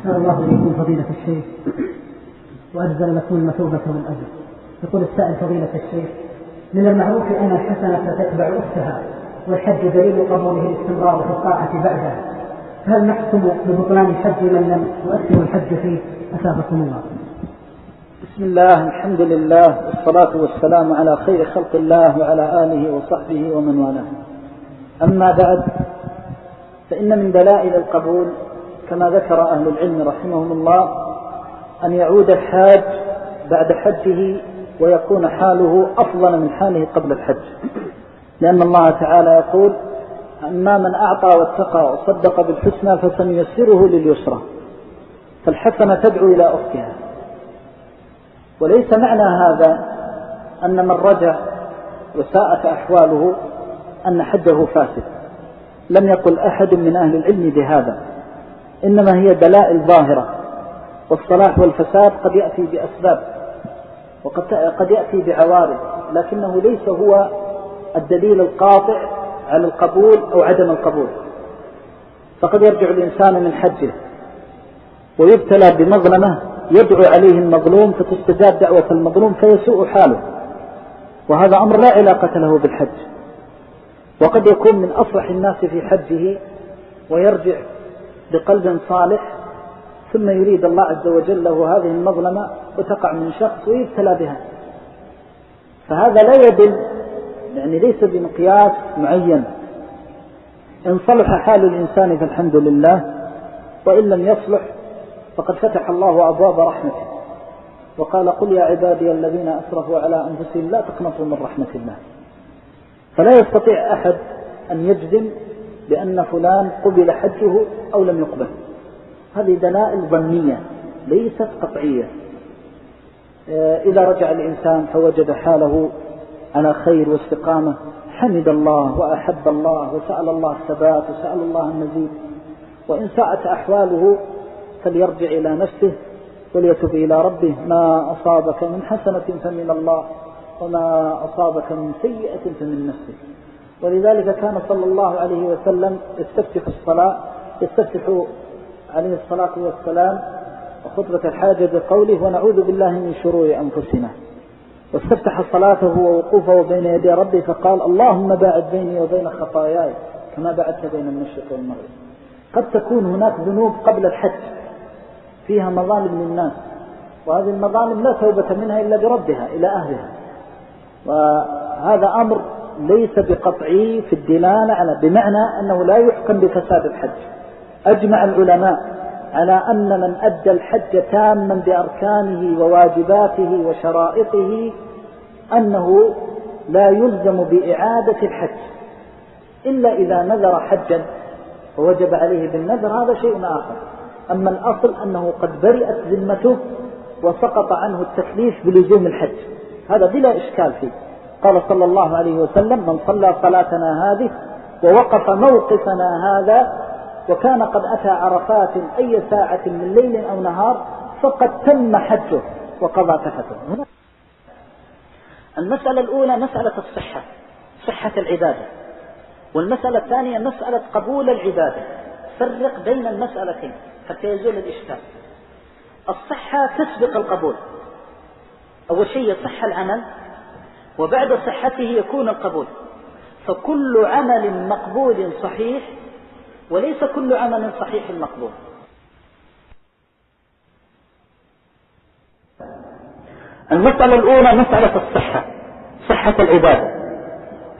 أحسن الله إليكم فضيلة الشيخ وأجزل لكم المثوبة والأجر. يقول السائل فضيلة الشيخ: من المعروف أن الحسنة تتبع أختها، والحج دليل قبوله الاستمرار في الطاعة بعدها، هل نحكم ببطلان حج من لم يؤثر الحج فيه؟ أثابكم الله. بسم الله، الحمد لله، والصلاة والسلام على خير خلق الله وعلى آله وصحبه ومن والاه. أما بعد، فإن من دلائل القبول كما ذكر أهل العلم رحمهم الله أن يعود الحاج بعد حجه ويكون حاله أفضل من حاله قبل الحج، لأن الله تعالى يقول: أما من أعطى واتقى وصدق بالحسنى فسنيسره لليسرى. فالحسنة تدعو إلى أختها، وليس معنى هذا أن من رجع وساءت أحواله أن حجه فاسد. لم يقل أحد من أهل العلم بهذا، إنما هي دلائل ظاهرة، والصلاح والفساد قد يأتي بأسباب وقد يأتي بعوارض، لكنه ليس هو الدليل القاطع على القبول أو عدم القبول. فقد يرجع الإنسان من حجه ويبتلى بمظلمة يدعو عليه المظلوم فتستجاب دعوة المظلوم فيسوء حاله، وهذا أمر لا علاقة له بالحج. وقد يكون من أفرح الناس في حجه ويرجع بقلب صالح، ثم يريد الله عز وجل له هذه المظلمة وتقع من شخص ويبتلى بها. فهذا لا يدل، يعني ليس بمقياس معين. إن صلح حال الإنسان فالحمد لله، وإن لم يصلح فقد فتح الله أبواب رحمته وقال: قل يا عبادي الذين أسرفوا على أنفسهم لا تقنطوا من رحمة الله. فلا يستطيع أحد أن يجزم بأن فلان قبل حجه أو لم يقبل. هذه دلائل ظنية ليست قطعية. إذا رجع الإنسان فوجد حاله على خير واستقامة حمد الله وأحب الله وسأل الله الثبات وسأل الله المزيد. وإن ساءت أحواله فليرجع إلى نفسه وليتب إلى ربه: ما أصابك من حسنة فمن الله، وما أصابك من سيئة فمن نفسك. ولذلك كان صلى الله عليه وسلم يستفتح عليه الصلاة والسلام خطبة الحاجة بقوله: ونعوذ بالله من شرور أنفسنا. واستفتح صلاته ووقوفه بين يدي ربه فقال: اللهم باعد بيني وبين خطاياي كما باعدت بين المشرق والمغرب. قد تكون هناك ذنوب قبل الحج فيها مظالم للناس، وهذه المظالم لا توبة منها إلا بردها إلى أهلها. وهذا أمر ليس بقطعي في الدلالة على، بمعنى أنه لا يحكم بفساد الحج. أجمع العلماء على أن من أدى الحج تاما بأركانه وواجباته وشرائطه أنه لا يلزم بإعادة الحج إلا إذا نذر حجا ووجب عليه بالنذر، هذا شيء آخر. أما الأصل أنه قد برئت ذمته وسقط عنه التكليف بلزوم الحج، هذا بلا إشكال فيه. قال صلى الله عليه وسلم: من صلى صلاتنا هذه ووقف موقفنا هذا وكان قد أتى عرفات أي ساعة من ليل أو نهار فقد تم حجه وقضى تفته. المسألة الأولى مسألة الصحة، صحة العبادة، والمسألة الثانية مسألة قبول العبادة. فرق بين المسألتين حتى يزول الإشكال. الصحة تسبق القبول. أول شيء يصح العمل، وبعد صحته يكون القبول. فكل عمل مقبول صحيح، وليس كل عمل صحيح مقبول. المسألة الأولى مسألة الصحة، صحة العبادة،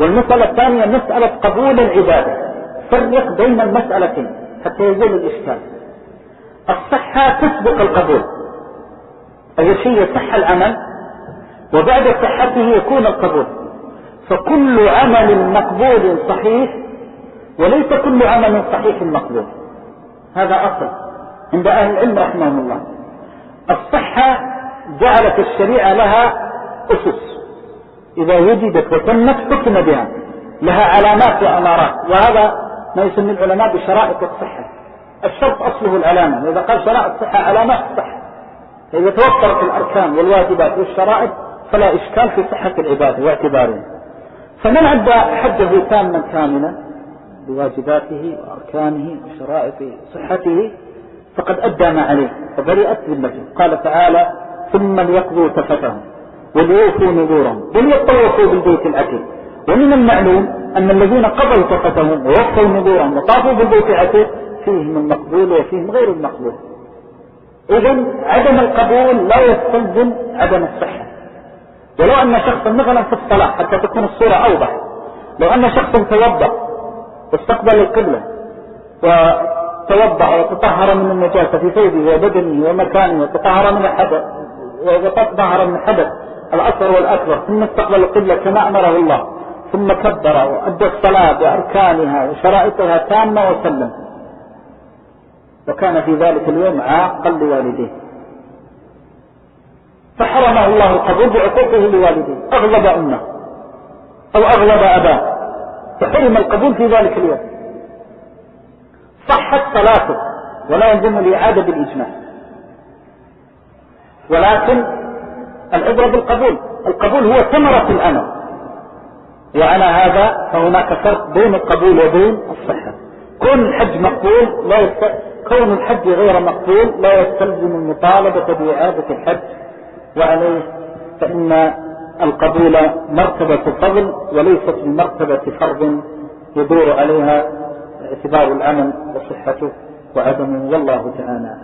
والمسألة الثانية مسألة قبول العبادة. فرق بين المسألتين حتى يزول الإشكال. الصحة تسبق القبول. أي شيء يصح العمل وبعد صحته يكون القبول. فكل عمل مقبول صحيح، وليس كل عمل صحيح مقبول. هذا أصل عند أهل العلم رحمهم الله. الصحة جعلت الشريعة لها أسس، إذا وجدت وتمت حكم بها، لها علامات وأمارات، وهذا ما يسمي العلماء بشرائط الصحة. الشرط أصله العلامة، وإذا قال شرائط الصحة علامات الصحة، فإذا توفرت الأركان والواجبات والشرائط فلا إشكال في صحة العبادة واعتبارها. فمن أدى حجه تاما كاملا بواجباته وأركانه وشرائط صحته فقد أدى ما عليه فبرئت ذمته. قال تعالى ثم ليقضوا تفتهم وليوفوا نذورهم وليطوفوا بالبيت العتيق. ومن المعلوم أن الذين قضوا تفتهم ووفوا نذورهم وطافوا بالبيت العتيق فيهم المقبول وفيهم غير المقبول. إذن عدم القبول لا يستلزم عدم الصحة. ولو أن شخصا مثلا في الصلاة حتى تكون الصورة أوضح، لو أن شخصا توضأ واستقبل القبلة وتوضأ وتطهر من النجاسة في ثوبه وبدنه ومكانه وتطهر من الحدث وتطهر من الحدث الأصغر والأكبر ثم استقبل القبلة كما أمره الله ثم كبر وأدى الصلاة بأركانها وشرائطها تامة وسلم، وكان في ذلك اليوم عاقا لوالديه فحرمه الله القبول بعقوقه لوالديه، أغلب أمه أو أغلب أباه فحرم القبول في ذلك اليوم. صحت صلاته ولا يلزم الإعادة بالإجماع، ولكن العبرة بالقبول. القبول هو ثمرة الأمل، وعلى هذا فهناك فرق بين القبول وبين الصحة. كون الحج مقبول كون الحج غير مقبول لا يستلزم المطالبة بإعادة الحج، وعليه فإن القبول مرتبة فضل وليست بمرتبة فرض يدور عليها اعتبار العمل وصحته وعدمه، والله تعالى.